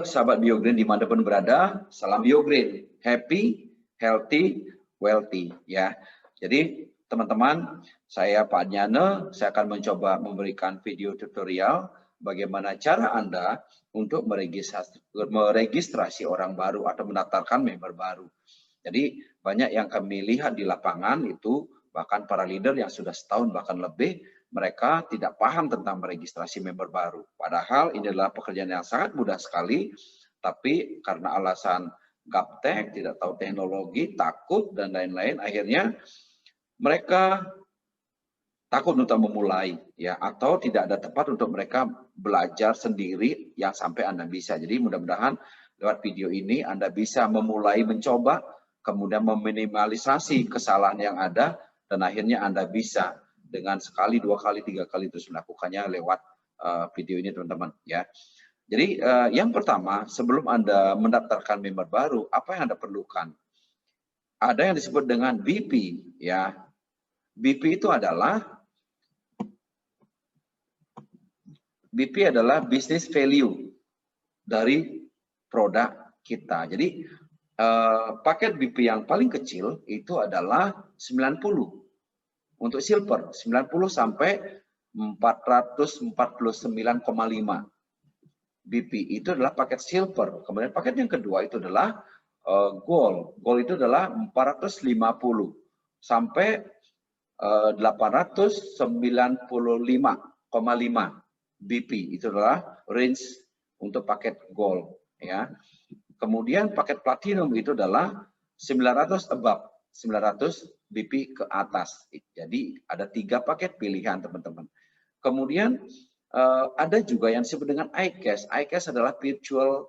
Halo sahabat BioGreen dimanapun berada, salam BioGreen, happy, healthy, wealthy ya. Jadi teman-teman, saya Pak Adnyana, saya akan mencoba memberikan video tutorial bagaimana cara Anda untuk meregistrasi orang baru atau mendaftarkan member baru. Jadi banyak yang kami lihat di lapangan itu, bahkan para leader yang sudah setahun bahkan lebih, mereka tidak paham tentang meregistrasi member baru. Padahal ini adalah pekerjaan yang sangat mudah sekali, tapi karena alasan gaptek, tidak tahu teknologi, takut, dan lain-lain, akhirnya mereka takut untuk memulai, ya, atau tidak ada tempat untuk mereka belajar sendiri yang sampai Anda bisa. Jadi mudah-mudahan lewat video ini Anda bisa memulai mencoba, kemudian meminimalisasi kesalahan yang ada, dan akhirnya Anda bisa dengan sekali, dua kali, tiga kali terus melakukannya lewat video ini teman-teman ya. Jadi yang pertama, sebelum Anda mendaftarkan member baru, apa yang Anda perlukan? Ada yang disebut dengan BP ya. BP itu adalah business value dari produk kita. Jadi paket BP yang paling kecil itu adalah 90. Untuk silver 90 sampai 449,5 BP itu adalah paket silver. Kemudian paket yang kedua itu adalah gold. Gold itu adalah 450 sampai 895,5 BP. Itu adalah range untuk paket gold ya. Kemudian paket platinum itu adalah 900 above, 900 BP ke atas. Jadi ada 3 paket pilihan teman-teman. Kemudian ada juga yang disebut dengan iCash. iCash adalah virtual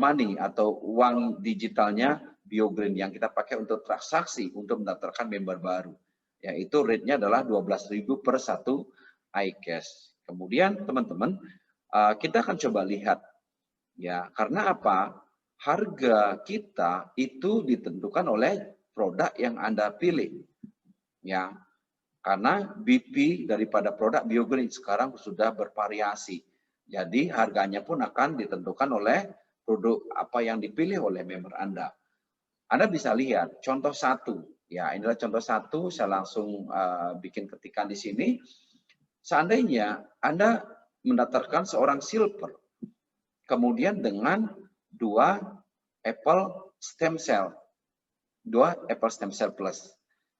money atau uang digitalnya BioGreen yang kita pakai untuk transaksi untuk mendaftarkan member baru. Yaitu rate-nya adalah 12.000 per satu iCash. Kemudian teman-teman kita akan coba lihat ya, karena apa? Harga kita itu ditentukan oleh produk yang Anda pilih. Ya. Karena BP daripada produk BioGreen sekarang sudah bervariasi. Jadi harganya pun akan ditentukan oleh produk apa yang dipilih oleh member Anda. Anda bisa lihat contoh satu. Ya, inilah contoh satu, saya langsung bikin ketikan di sini. Seandainya Anda mendaftarkan seorang silver, kemudian dengan 2 Apple stem cell. 2 Apple stem cell plus.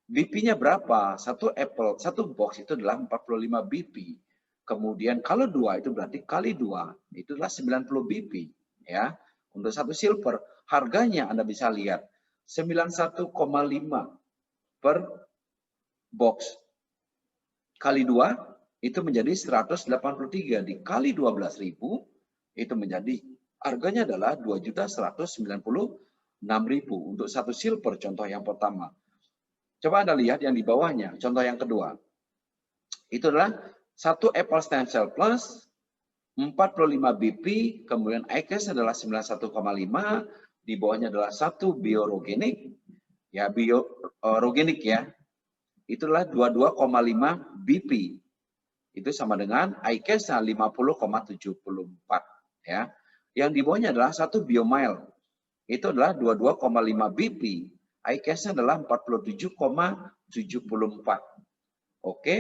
BP-nya berapa? Satu Apple, satu box itu adalah 45 BP. Kemudian kalau 2 itu berarti kali 2, itu adalah 90 BP. Ya. Untuk satu silver, harganya Anda bisa lihat 91,5 per box. Kali 2 itu menjadi 183, dikali 12.000 itu menjadi harganya adalah 2.196.000 untuk satu silver, contoh yang pertama. Coba Anda lihat yang di bawahnya, contoh yang kedua. Itu adalah satu Apple Stem Cell Plus 45 BP, kemudian iCash adalah 91,5, di bawahnya adalah satu Biorogenik, ya Biorogenik ya. Itulah 22,5 BP. Itu sama dengan iCash 50,74 ya. Yang di bawahnya adalah satu Biomile. Itu adalah 22,5 BP. iCash adalah 47,74. Oke.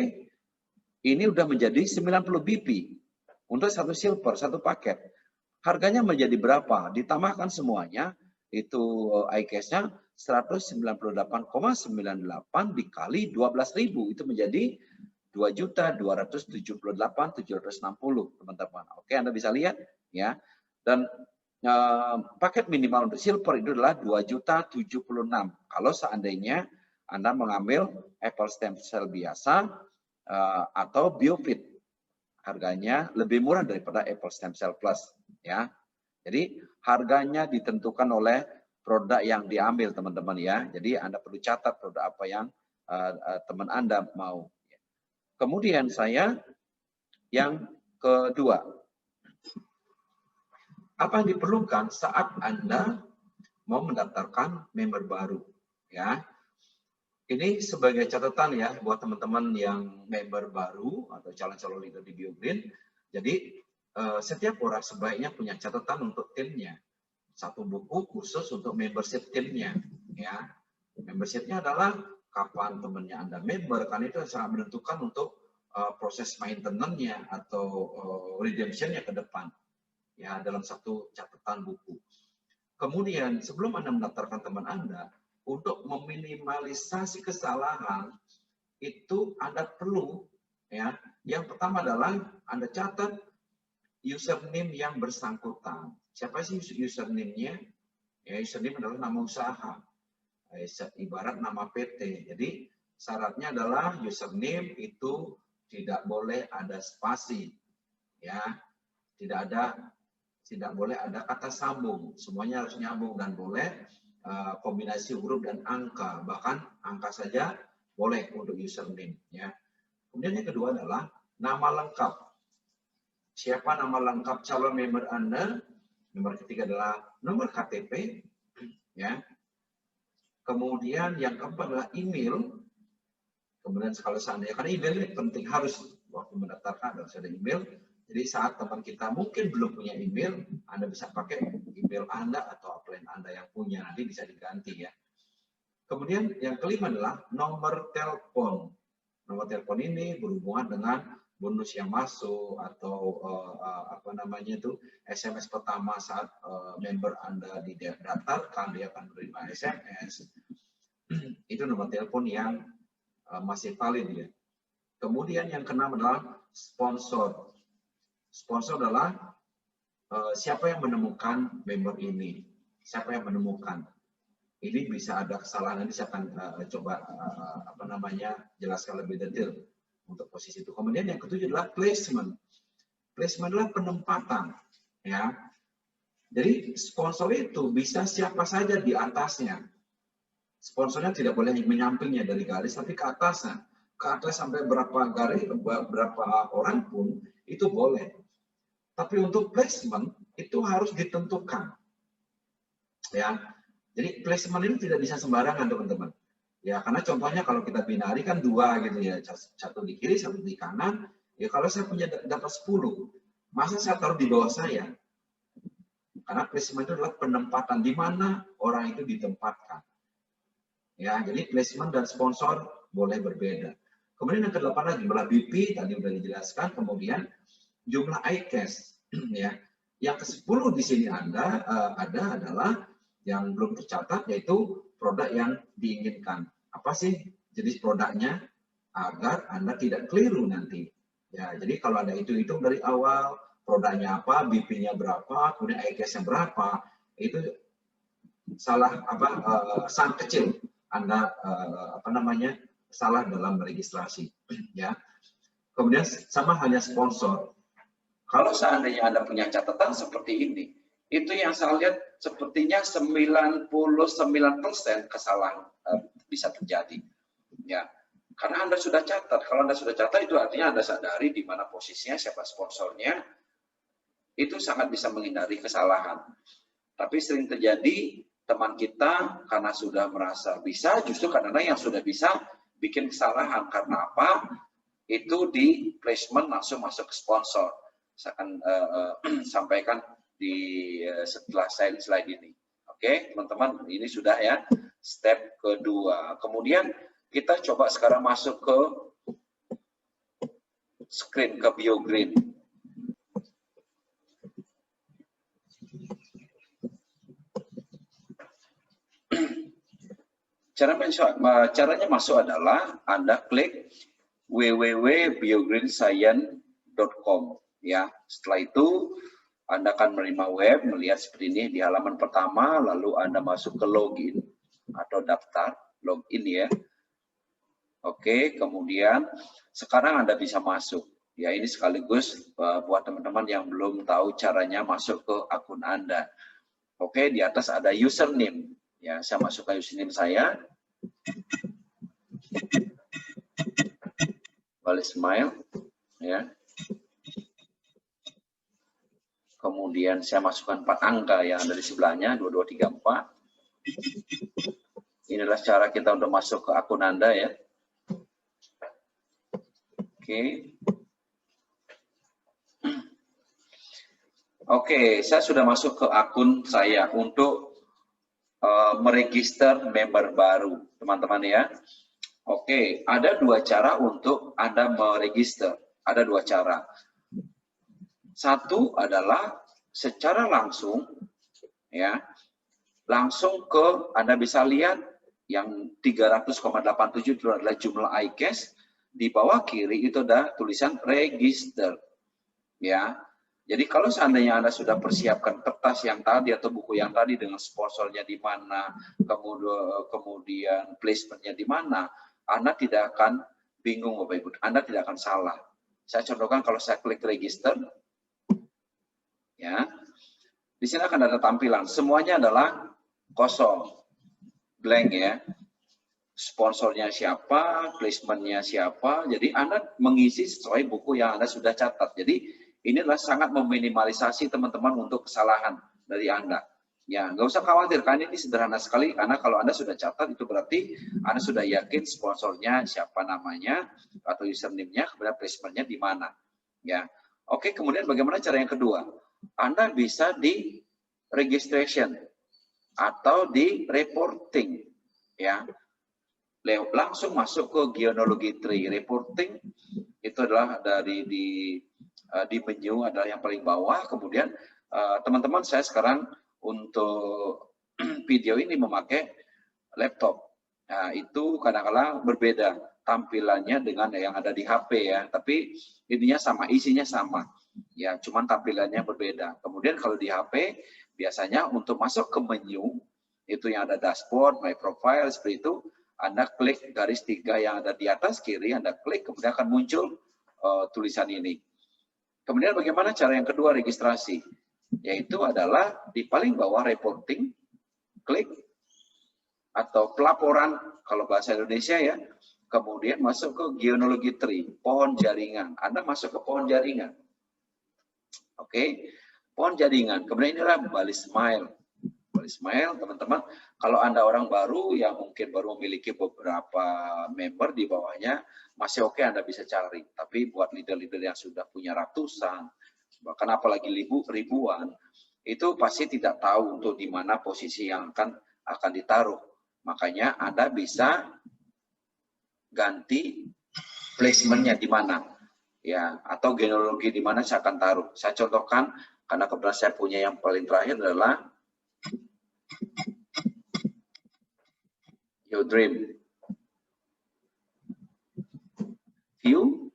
Ini udah menjadi 90 BP. Untuk satu silver, satu paket. Harganya menjadi berapa? Ditambahkan semuanya, itu iCash-nya 198,98 dikali 12.000. Itu menjadi 2.278.760 teman-teman. Oke, Anda bisa lihat ya. Dan paket minimal untuk silver itu adalah 2.076. Kalau seandainya Anda mengambil Apple Stem Cell biasa atau BioFit, harganya lebih murah daripada Apple Stem Cell Plus ya. Jadi harganya ditentukan oleh produk yang diambil teman-teman ya. Jadi Anda perlu catat produk apa yang teman Anda mau. Kemudian saya yang kedua, apa yang diperlukan saat Anda mau mendaftarkan member baru ya. Ini sebagai catatan ya buat teman-teman yang member baru atau calon-calon leader di BioGreen. Jadi setiap orang sebaiknya punya catatan untuk timnya. Satu buku khusus untuk membership timnya. Ya, membershipnya adalah kapan temannya Anda member, kan itu sangat menentukan untuk proses maintenance-nya atau redemption-nya ke depan. Ya, dalam satu catatan buku. Kemudian sebelum Anda mendaftarkan teman Anda, untuk meminimalisasi kesalahan itu Anda perlu, ya, yang pertama adalah Anda catat username yang bersangkutan. Siapa sih username-nya? Ya, username adalah nama usaha, ibarat nama PT. Jadi syaratnya adalah username itu tidak boleh ada spasi, ya, tidak boleh ada kata sambung, semuanya harus nyambung dan boleh kombinasi huruf dan angka, bahkan angka saja boleh untuk username. Ya. Kemudian yang kedua adalah nama lengkap. Siapa nama lengkap calon member Anda? Nomor ketiga adalah nomor KTP. Ya. Kemudian yang keempat adalah email. Kemudian kalau seandainya, karena email ini penting, harus waktu mendaftarkan harus ada email. Jadi saat teman kita mungkin belum punya email, Anda bisa pakai email Anda atau upline Anda yang punya, nanti bisa diganti ya. Kemudian yang kelima adalah nomor telepon. Nomor telepon ini berhubungan dengan bonus yang masuk atau apa namanya itu SMS pertama saat member Anda didaftarkan, dia akan menerima SMS. Itu nomor telepon yang masih valid ya. Kemudian yang keenam adalah sponsor. Sponsor adalah siapa yang menemukan member ini, siapa yang menemukan. Ini bisa ada kesalahan, nanti saya akan coba apa namanya jelaskan lebih detail untuk posisi itu. Kemudian yang ketujuh adalah placement. Placement adalah penempatan, ya. Jadi sponsor itu bisa siapa saja di atasnya. Sponsornya tidak boleh menyampingnya dari garis, tapi ke atasnya. Ke atas sampai berapa garis, berapa orang pun itu boleh. Tapi untuk placement itu harus ditentukan, ya. Jadi placement ini tidak bisa sembarangan teman-teman. Ya karena contohnya kalau kita binari kan dua gitu ya, satu di kiri, satu di kanan. Ya kalau saya punya dapat 10, masa saya taruh di bawah saya? Karena placement itu adalah penempatan di mana orang itu ditempatkan. Ya jadi placement dan sponsor boleh berbeda. Kemudian yang ke-8 adalah jumlah BP, tadi sudah dijelaskan. Kemudian jumlah iCash, ya. Yang ke-10 di sini ada adalah yang belum tercatat, yaitu produk yang diinginkan. Apa sih jenis produknya agar Anda tidak keliru nanti. Ya, jadi kalau Anda hitung dari awal produknya apa, BP-nya berapa, kemudian iCash-nya berapa, itu salah sangat kecil Anda apa namanya salah dalam registrasi, ya. Kemudian sama halnya sponsor. Kalau seandainya Anda punya catatan seperti ini, itu yang saya lihat sepertinya 99% kesalahan bisa terjadi. Ya, karena Anda sudah catat. Kalau Anda sudah catat, itu artinya Anda sadari di mana posisinya, siapa sponsornya, itu sangat bisa menghindari kesalahan. Tapi sering terjadi teman kita karena sudah merasa bisa, justru karena yang sudah bisa bikin kesalahan. Karena apa? Itu di placement langsung masuk ke sponsor. Saya akan sampaikan di setelah slide ini. Oke, teman-teman, ini sudah ya step kedua. Kemudian kita coba sekarang masuk ke screen, ke BioGreen. Caranya masuk adalah Anda klik www.biogreenscience.com ya. Setelah itu Anda akan menerima web, melihat seperti ini di halaman pertama, lalu Anda masuk ke login atau daftar, login ya. Oke, kemudian sekarang Anda bisa masuk. Ya, ini sekaligus buat teman-teman yang belum tahu caranya masuk ke akun Anda. Oke, di atas ada username. Ya, saya masuk ke username saya. Balik smile, ya. Kemudian saya masukkan 4 angka yang ada di sebelahnya, 2234. Inilah cara kita untuk masuk ke akun Anda ya. Oke. Oke, saya sudah masuk ke akun saya untuk meregister member baru, teman-teman ya. Oke, ada dua cara untuk Anda meregister. Ada dua cara. Satu adalah secara langsung, ya, langsung ke Anda bisa lihat yang 300,87 itu adalah jumlah iCash. Di bawah kiri itu ada tulisan register, ya. Jadi kalau seandainya Anda sudah persiapkan kertas yang tadi atau buku yang tadi dengan sponsornya di mana, kemudian placementnya di mana, Anda tidak akan bingung Bapak Ibu, Anda tidak akan salah. Saya contohkan kalau saya klik register, ya, di sini akan ada tampilan, semuanya adalah kosong, blank ya. Sponsornya siapa, placementnya siapa, jadi Anda mengisi sesuai buku yang Anda sudah catat. Jadi ini adalah sangat meminimalisasi teman-teman untuk kesalahan dari Anda. Ya, nggak usah khawatir, kan ini sederhana sekali, karena kalau Anda sudah catat, itu berarti Anda sudah yakin sponsornya siapa namanya, atau username-nya, kemudian placementnya di mana. Ya, oke, kemudian bagaimana cara yang kedua? Anda bisa di registration, atau di reporting. Ya, langsung masuk ke genealogy tree. Reporting itu adalah dari di menu adalah yang paling bawah. Kemudian teman-teman, saya sekarang untuk video ini memakai laptop. Nah, itu kadang-kadang berbeda tampilannya dengan yang ada di HP ya, tapi intinya sama, isinya sama. Ya, cuman tampilannya berbeda. Kemudian kalau di HP biasanya untuk masuk ke menu itu yang ada dashboard, my profile, seperti itu, Anda klik garis 3 yang ada di atas kiri, Anda klik, kemudian akan muncul tulisan ini. Kemudian bagaimana cara yang kedua registrasi? Yaitu adalah di paling bawah reporting, klik, atau pelaporan kalau bahasa Indonesia ya, kemudian masuk ke genealogy tree, pohon jaringan. Anda masuk ke pohon jaringan. Oke, pohon jaringan. Kemudian inilah Bali Smile. Bali Smile, teman-teman, kalau Anda orang baru yang mungkin baru memiliki beberapa member di bawahnya, masih oke Anda bisa cari. Tapi buat leader-leader yang sudah punya ratusan, bahkan apalagi ribuan, itu pasti tidak tahu untuk di mana posisi yang akan ditaruh. Makanya Anda bisa ganti placementnya di mana, ya, atau genealogi di mana saya akan taruh. Saya contohkan karena kebetulan saya punya yang paling terakhir adalah Your Dream. View.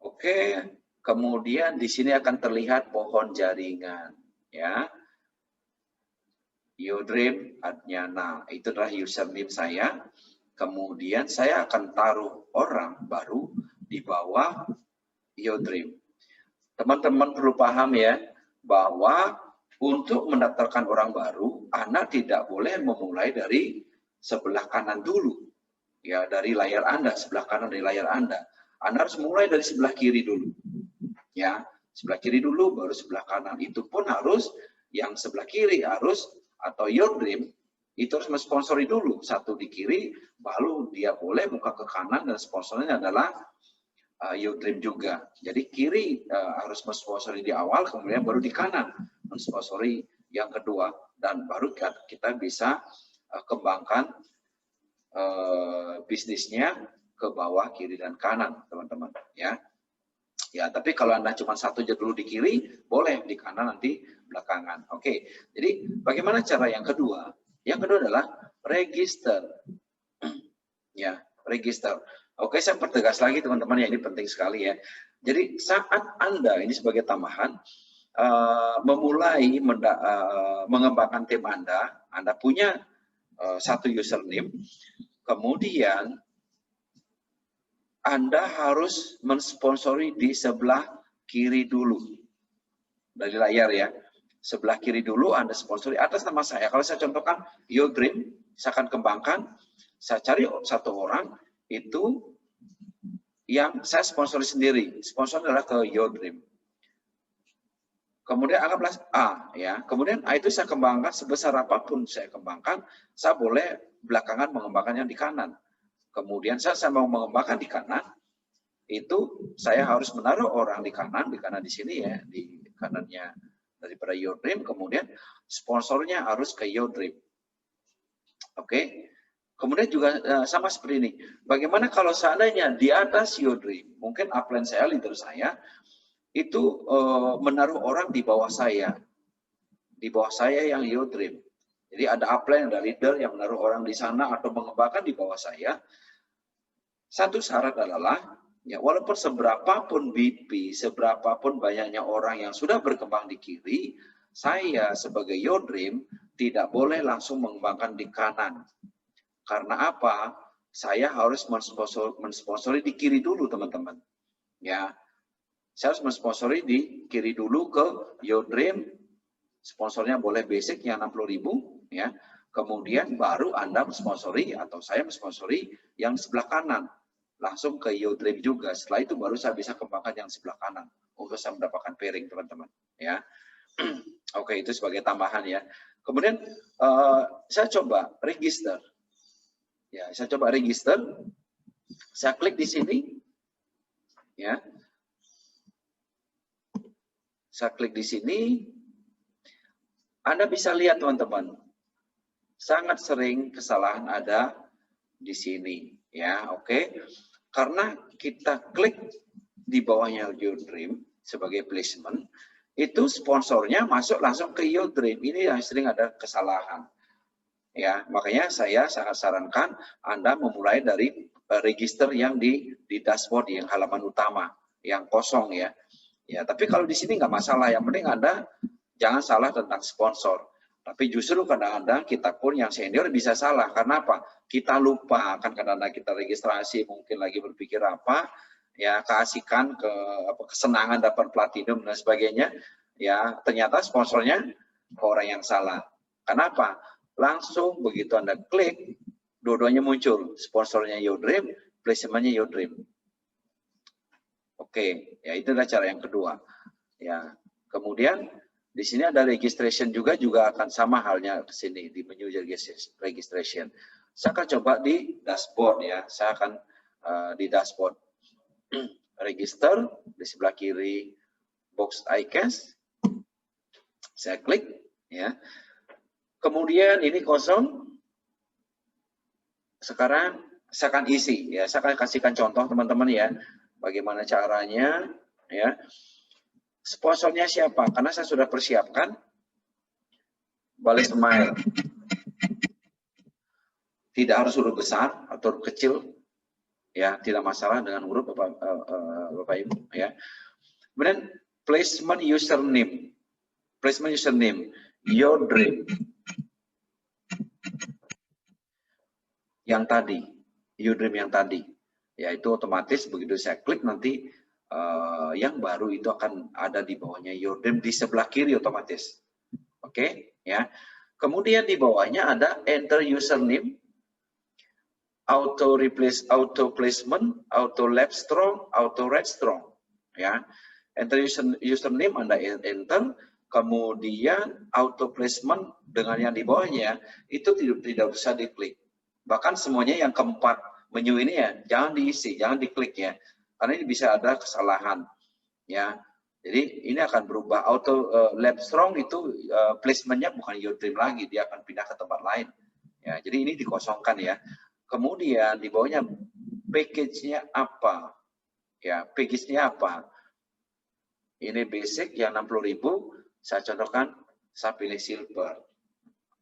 Oke, kemudian di sini akan terlihat pohon jaringan, ya. Your Dream Adnyana, itu adalah username saya. Kemudian saya akan taruh orang baru di bawah Your Dream. Teman-teman perlu paham ya, bahwa untuk mendaftarkan orang baru, Anda tidak boleh memulai dari sebelah kanan dulu. Ya, dari layar Anda, sebelah kanan dari layar Anda. Anda harus mulai dari sebelah kiri dulu. Ya, sebelah kiri dulu, baru sebelah kanan. Itu pun harus, yang sebelah kiri harus, atau Your Dream, itu harus mensponsori dulu. Satu di kiri, baru dia boleh buka ke kanan, dan sponsornya adalah Your Dream juga. Jadi kiri harus mensponsori di awal, kemudian baru di kanan mensponsori yang kedua, dan baru kita bisa kembangkan bisnisnya ke bawah, kiri dan kanan, teman-teman. Ya, ya. Tapi kalau Anda cuma satu aja dulu di kiri, boleh di kanan nanti belakangan. Oke. Jadi bagaimana cara yang kedua? Yang kedua adalah register. Ya, register. Oke, saya pertegas lagi teman-teman, ya, ini penting sekali ya. Jadi saat Anda, ini sebagai tambahan, memulai mengembangkan tim Anda punya satu username, kemudian Anda harus mensponsori di sebelah kiri dulu. Dari layar ya. Sebelah kiri dulu Anda sponsori atas nama saya. Kalau saya contohkan Your Dream, saya akan kembangkan, saya cari satu orang, itu yang saya sponsori sendiri. Sponsor adalah ke Your Dream. Kemudian anggaplah A, ya. Kemudian A itu saya kembangkan sebesar apapun saya kembangkan, saya boleh belakangan mengembangkannya di kanan. Kemudian saya mau mengembangkan di kanan, itu saya harus menaruh orang di kanan di sini ya, di kanannya daripada Your Dream, kemudian sponsornya harus ke Your Dream. Oke. Kemudian juga sama seperti ini. Bagaimana kalau seandainya di atas Your Dream, mungkin upline saya, leader saya, itu menaruh orang di bawah saya. Di bawah saya yang Your Dream. Jadi ada upline, ada leader yang menaruh orang di sana atau mengembangkan di bawah saya. Satu syarat adalah, ya walaupun seberapapun BP, seberapapun banyaknya orang yang sudah berkembang di kiri, saya sebagai Your Dream tidak boleh langsung mengembangkan di kanan. Karena apa? Saya harus mensponsori di kiri dulu, teman-teman. Ya, saya harus mensponsori di kiri dulu ke Your Dream. Sponsornya boleh basic yang 60.000, ya. Kemudian baru Anda mensponsori atau saya mensponsori yang sebelah kanan. Langsung ke Your Dream juga. Setelah itu baru saya bisa kembangkan yang sebelah kanan untuk saya mendapatkan pairing, teman-teman. Ya, oke, itu sebagai tambahan ya. Kemudian saya coba register. Ya, saya coba register. Saya klik di sini. Ya. Saya klik di sini. Anda bisa lihat, teman-teman. Sangat sering kesalahan ada di sini, ya. Oke. Karena kita klik di bawahnya Your Dream sebagai placement, itu sponsornya masuk langsung ke Your Dream. Ini yang sering ada kesalahan. Ya, makanya saya sangat sarankan Anda memulai dari register yang di dashboard yang halaman utama, yang kosong ya. Ya, tapi kalau di sini nggak masalah. Yang penting Anda jangan salah tentang sponsor. Tapi justru kadang-kadang kita pun yang senior bisa salah. Karena apa? Kita lupa, kan kadang-kadang kita registrasi mungkin lagi berpikir apa, ya keasikan, kesenangan dapat platinum dan sebagainya. Ya, ternyata sponsornya ke orang yang salah. Kenapa? Langsung begitu Anda klik, dua-duanya muncul. Sponsornya Your Dream, placementnya Your Dream. Oke, ya itu adalah cara yang kedua. Ya, kemudian di sini ada registration juga akan sama halnya ke sini di menu registration. Saya akan coba di dashboard ya. Saya akan di dashboard register di sebelah kiri box iCash. Saya klik ya. Kemudian ini kosong. Sekarang saya akan isi ya. Saya akan kasihkan contoh teman-teman ya. Bagaimana caranya ya. Sponsornya siapa? Karena saya sudah persiapkan Bali Smile. Tidak harus huruf besar atau huruf kecil. Ya, tidak masalah dengan huruf Bapak Ibu ya. Kemudian placement username. Placement username Your Dream. Yang tadi, Your Dream yang tadi. Ya, itu otomatis begitu saya klik nanti yang baru itu akan ada di bawahnya Your Dream di sebelah kiri otomatis. Oke, ya. Kemudian di bawahnya ada enter username, auto replace, auto placement, auto left strong, auto right strong. Ya. Enter username Anda enter, kemudian auto placement dengan yang di bawahnya itu tidak bisa diklik. Bahkan semuanya yang keempat menu ini ya jangan diisi, jangan diklik ya. Karena ini bisa ada kesalahan ya. Jadi ini akan berubah. Auto left strong itu placementnya bukan Your Dream lagi, dia akan pindah ke tempat lain. Ya, jadi ini dikosongkan ya. Kemudian di bawahnya package-nya apa? Ya, package-nya apa? Ini basic yang 60.000, saya contohkan, saya pilih silver.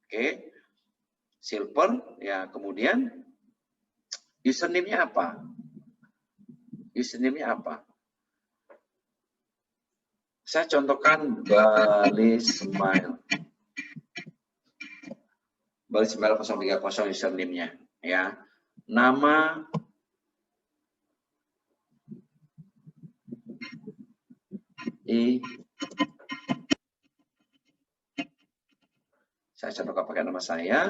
Oke. Silver ya, kemudian username-nya apa? Username-nya apa? Saya contohkan Bali Smile. Bali Smile 030 username-nya ya. Nama saya contohkan pakai nama saya.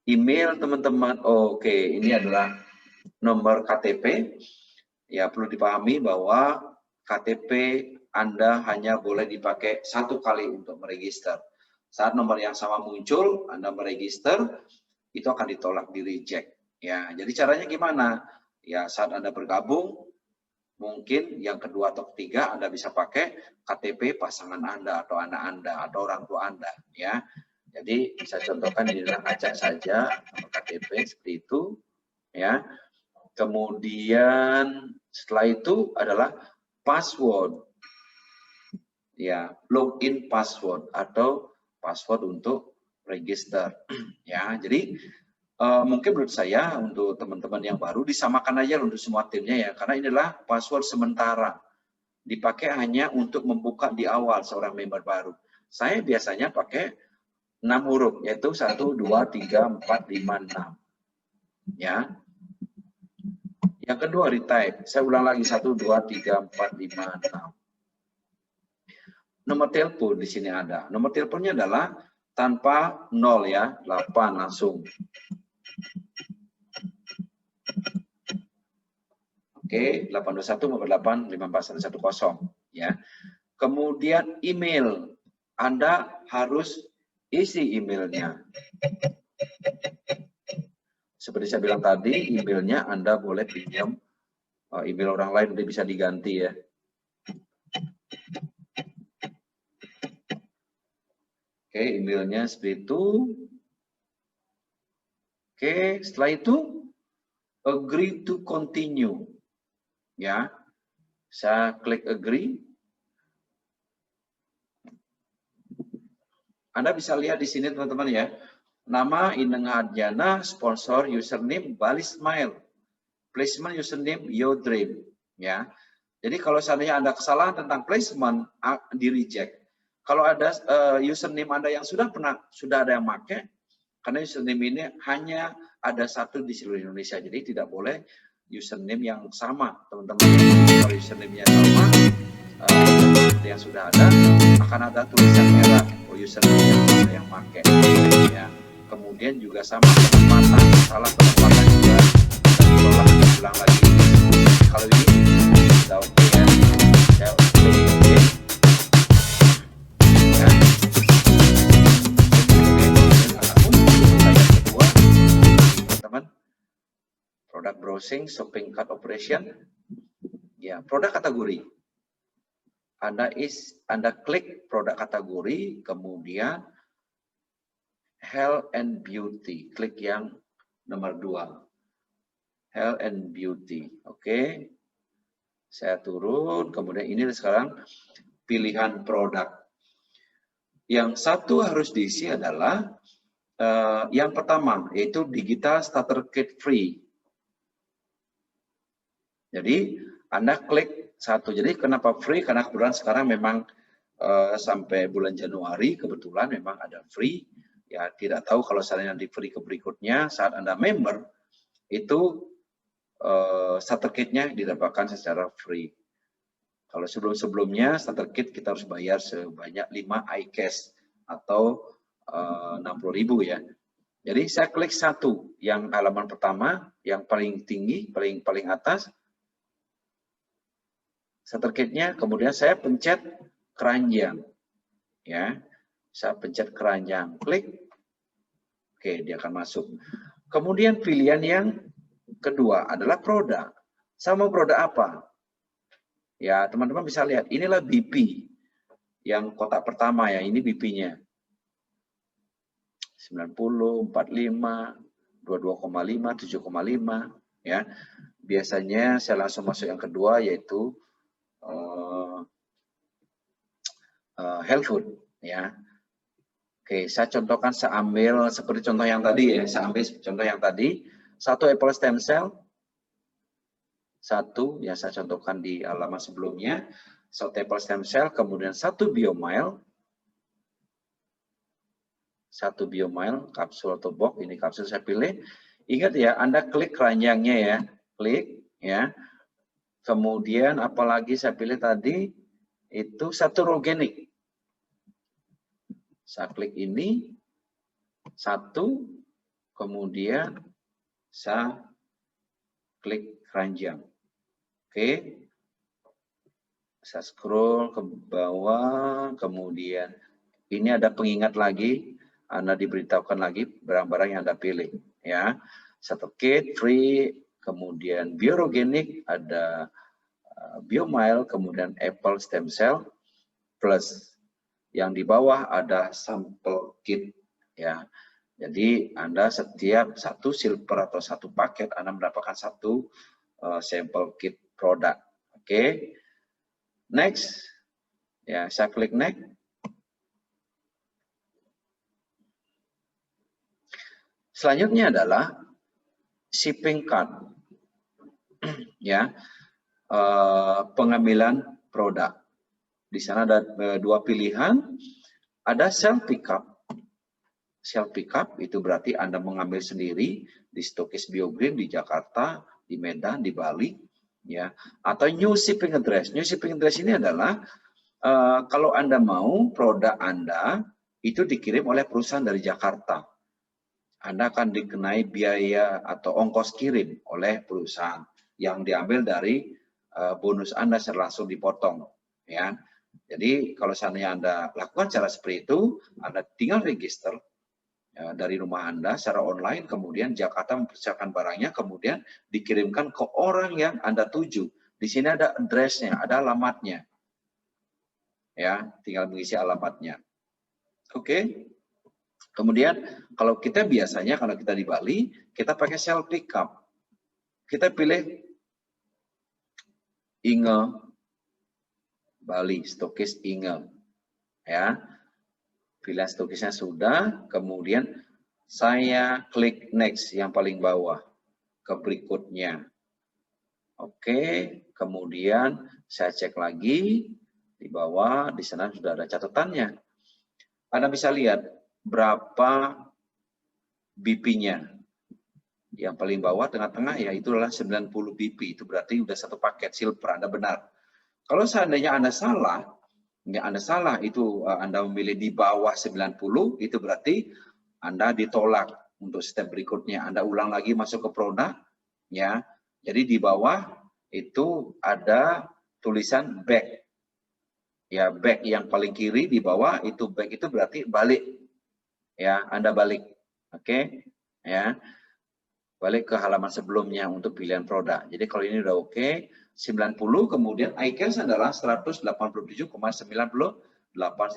Email teman-teman, oke, ini adalah nomor KTP. Ya, perlu dipahami bahwa KTP Anda hanya boleh dipakai satu kali untuk meregister. Saat nomor yang sama muncul, Anda meregister, itu akan ditolak, di reject. Ya, jadi caranya gimana? Ya, saat Anda bergabung, Mungkin yang kedua atau ketiga Anda bisa pakai KTP pasangan Anda atau anak Anda atau orang tua Anda, ya. Jadi saya contohkan di dalam acak saja nomor KTP seperti itu, ya. Kemudian setelah itu adalah password, ya, login password atau password untuk register, ya. Jadi mungkin menurut saya untuk teman-teman yang baru disamakan aja untuk semua timnya ya, karena inilah password sementara, dipakai hanya untuk membuka di awal seorang member baru. Saya biasanya pakai 6 huruf, yaitu 1, 2, 3, 4, 5, 6. Ya. Yang kedua retype, saya ulang lagi 1, 2, 3, 4, 5, 6. Nomor telepon di sini ada. Nomor teleponnya adalah tanpa 0 ya, 8 langsung. Oke, 821 58 54110 ya. Kemudian email, Anda harus isi emailnya. Seperti saya bilang tadi, emailnya Anda boleh pinjam email orang lain, udah bisa diganti ya. Oke, emailnya seperti itu. Oke, setelah itu agree to continue. Ya, saya klik agree. Anda bisa lihat di sini teman-teman ya. Nama Ineng Hardiana, sponsor username Bali Smile. Placement username Your Dream. Ya. Jadi kalau seandainya Anda kesalahan tentang placement di reject. Kalau ada username Anda yang sudah ada yang pakai, karena username ini hanya ada satu di seluruh Indonesia. Jadi tidak boleh username yang sama, teman-teman. Kalau username-nya sama, seperti yang sudah ada, akan ada tulisan merah username yang pakai. Ya. Kemudian juga sama penempatan, salah penempatan juga ditolak, ulang lagi. Kalau ini sudah oke ya, saya oke. Ya. Teman, product browsing, shopping cart operation, ya, produk kategori. Anda klik produk kategori, kemudian health and beauty, klik yang nomor 2, health and beauty. Oke, saya turun, kemudian ini sekarang pilihan produk. Yang satu harus diisi adalah yang pertama, yaitu digital starter kit free. Jadi Anda klik satu. Jadi kenapa free? Karena kebetulan sekarang memang sampai bulan Januari kebetulan memang ada free. Ya, tidak tahu kalau seandainya nanti free ke berikutnya saat Anda member itu starter kitnya didapatkan secara free. Kalau sebelum-sebelumnya starter kit kita harus bayar sebanyak 5 iCash atau 60.000 ya. Jadi saya klik satu, yang halaman pertama, yang paling tinggi, paling atas, starter kitnya, kemudian saya pencet keranjang, ya, saya pencet keranjang, klik, oke, dia akan masuk. Kemudian pilihan yang kedua adalah produk. Sama produk apa? Ya, teman-teman bisa lihat, inilah BP, yang kotak pertama ya, ini BP-nya. 90, 45, 22,5, 7,5 ya. Biasanya saya langsung masuk yang kedua yaitu health food ya. Oke, saya contohkan, saya ambil seperti contoh yang tadi ya, saya ambil contoh yang tadi, satu apple stem cell, satu yang saya contohkan di halaman sebelumnya, satu apple stem cell, kemudian satu biomile, satu biomile, kapsul atau box, ini kapsul saya pilih. Ingat ya, Anda klik keranjangnya ya, klik ya. Kemudian apalagi saya pilih tadi, itu satu organik. Saya klik ini, satu, kemudian saya klik keranjang. Oke, saya scroll ke bawah, kemudian ini ada pengingat lagi, Anda diberitahukan lagi barang-barang yang Anda pilih. Ya, satu kit free, kemudian bioorganik, ada Biomile, kemudian Apple Stem Cell Plus. Yang di bawah ada sampel kit, ya. Jadi Anda setiap satu silver atau satu paket Anda mendapatkan satu sampel kit produk. Oke. Next. Ya, saya klik next. Selanjutnya adalah shipping cart. Ya. Pengambilan produk. Di sana ada dua pilihan. Ada self pickup. Self pickup itu berarti Anda mengambil sendiri di Stokis Biogreen di Jakarta, di Medan, di Bali, ya. Atau new shipping address. New shipping address ini adalah kalau Anda mau produk Anda itu dikirim oleh perusahaan dari Jakarta. Anda akan dikenai biaya atau ongkos kirim oleh perusahaan yang diambil dari bonus Anda secara langsung dipotong, ya. Jadi kalau seandainya Anda lakukan cara seperti itu, Anda tinggal register dari rumah Anda secara online, kemudian Jakarta mempersiapkan barangnya, kemudian dikirimkan ke orang yang Anda tuju. Di sini ada address-nya, ada alamatnya. Ya, tinggal mengisi alamatnya. Oke. Kemudian kalau kita biasanya, kalau kita di Bali, kita pakai self pickup. Kita pilih Inge, Bali, Stokis Inge. Ya. Pilihan stokisnya sudah, kemudian saya klik next yang paling bawah ke berikutnya. Oke, kemudian saya cek lagi di bawah, di sana sudah ada catatannya. Anda bisa lihat berapa BP-nya. Yang paling bawah tengah-tengah ya itulah 90 BP, itu berarti udah satu paket silver, Anda benar. Kalau seandainya Anda salah, itu Anda memilih di bawah 90, itu berarti Anda ditolak untuk step berikutnya. Anda ulang lagi masuk ke produk, ya. Jadi di bawah itu ada tulisan back. Ya, back yang paling kiri di bawah itu back itu berarti balik. Ya, Anda balik. Oke? Ya. Balik ke halaman sebelumnya untuk pilihan produk. Jadi kalau ini udah oke, 90, kemudian ICANS adalah 187,98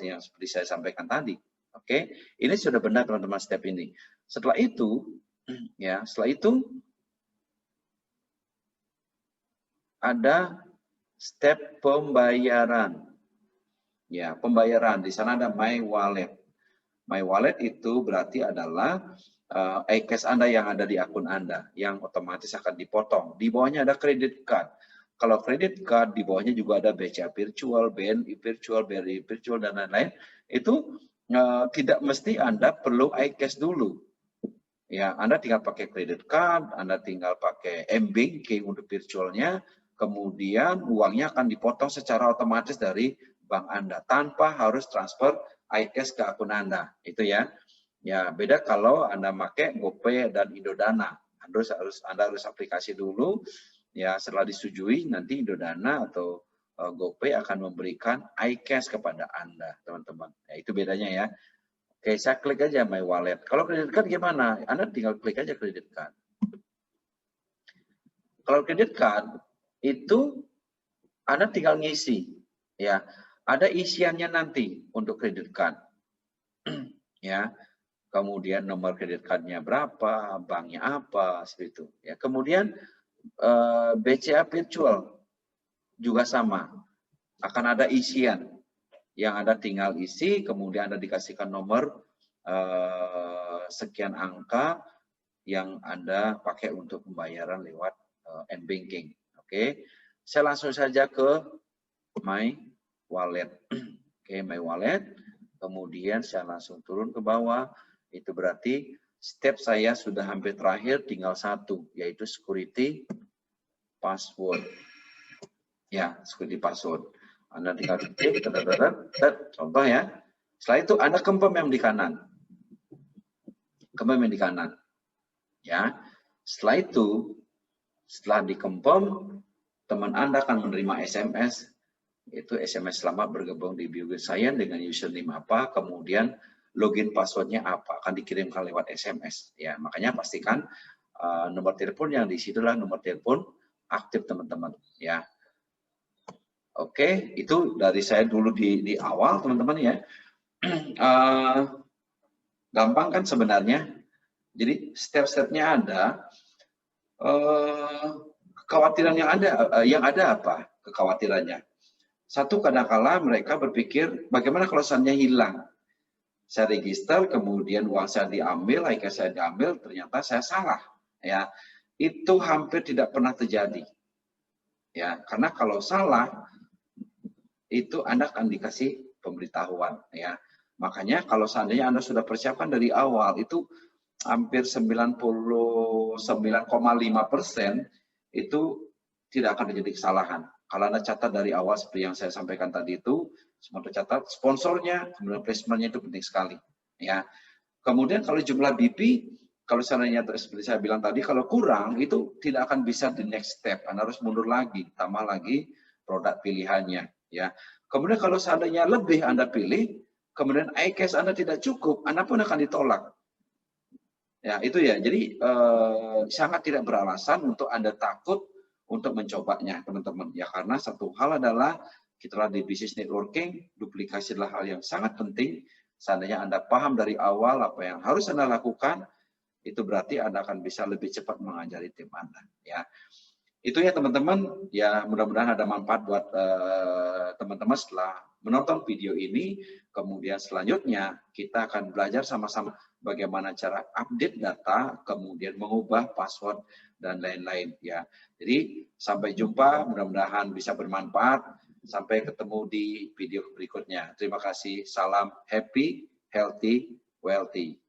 yang seperti saya sampaikan tadi. Oke, ini sudah benar teman-teman step ini. Setelah itu, ya, ada step pembayaran. Ya, pembayaran di sana ada My Wallet. My Wallet itu berarti adalah iCash Anda yang ada di akun Anda yang otomatis akan dipotong. Di bawahnya ada credit card. Kalau credit card di bawahnya juga ada BCA virtual, BNI virtual, BRI virtual dan lain-lain. Itu tidak mesti Anda perlu iCash dulu. Ya, Anda tinggal pakai credit card, Anda tinggal pakai M-Banking untuk virtualnya, kemudian uangnya akan dipotong secara otomatis dari bank Anda tanpa harus transfer iCash ke akun Anda. Itu ya. Ya, beda kalau Anda pakai GoPay dan Indodana. Anda harus aplikasi dulu. Ya, setelah disetujui nanti Indodana atau GoPay akan memberikan iCash kepada Anda, teman-teman. Ya, itu bedanya ya. Oke, saya klik aja My Wallet. Kalau kredit card gimana? Anda tinggal klik aja kredit card. Kalau kredit card itu Anda tinggal ngisi, ya. Ada isiannya nanti untuk kredit card, ya. Kemudian nomor kredit cardnya berapa, banknya apa, seperti itu. Ya. Kemudian BCA virtual juga sama, akan ada isian yang Anda tinggal isi, kemudian Anda dikasihkan nomor sekian angka yang Anda pakai untuk pembayaran lewat M-Banking. Oke, saya langsung saja ke My Wallet. Oke, My Wallet. Kemudian saya langsung turun ke bawah. Itu berarti step saya sudah hampir terakhir, tinggal satu, yaitu security password. Ya, security password. Anda tinggal ketik, contoh ya. Setelah itu Anda confirm yang di kanan. Confirm yang di kanan. Ya. Setelah itu, setelah di-confirm, teman Anda akan menerima SMS. Itu SMS selamat bergabung di Biogreen Science dengan username apa, kemudian login passwordnya apa, akan dikirimkan lewat SMS. Ya, makanya pastikan nomor telepon yang di situ adalah nomor telepon aktif teman-teman. Ya, Oke, itu dari saya dulu di awal teman-teman ya. Gampang kan sebenarnya. Jadi step-stepnya ada. Kekhawatiran yang ada apa? Kekhawatirannya. Satu, kadang-kala mereka berpikir bagaimana kalau seandainya hilang. Saya register, kemudian uang saya diambil, IK saya diambil, ternyata saya salah. Ya, itu hampir tidak pernah terjadi. Ya, karena kalau salah itu Anda akan dikasih pemberitahuan. Ya, makanya kalau seandainya Anda sudah persiapkan dari awal, itu hampir 99,5% itu tidak akan terjadi kesalahan. Kalau Anda catat dari awal seperti yang saya sampaikan tadi itu, semua tercatat, sponsornya, kemudian placementnya itu penting sekali. Ya. Kemudian kalau jumlah BP, kalau seandainya seperti saya bilang tadi, kalau kurang itu tidak akan bisa di next step. Anda harus mundur lagi, tambah lagi produk pilihannya. Ya. Kemudian kalau seandainya lebih Anda pilih, kemudian iCash Anda tidak cukup, Anda pun akan ditolak. Ya, itu ya. Jadi sangat tidak beralasan untuk Anda takut untuk mencobanya, teman-teman. Ya, karena satu hal adalah kita di bisnis networking, duplikasi adalah hal yang sangat penting. Seandainya Anda paham dari awal apa yang harus Anda lakukan, itu berarti Anda akan bisa lebih cepat mengajari tim Anda. Ya, itu ya teman-teman. Ya, mudah-mudahan ada manfaat buat teman-teman setelah menonton video ini. Kemudian selanjutnya kita akan belajar sama-sama bagaimana cara update data, kemudian mengubah password dan lain-lain ya. Jadi sampai jumpa, mudah-mudahan bisa bermanfaat. Sampai ketemu di video berikutnya. Terima kasih. Salam happy, healthy, wealthy.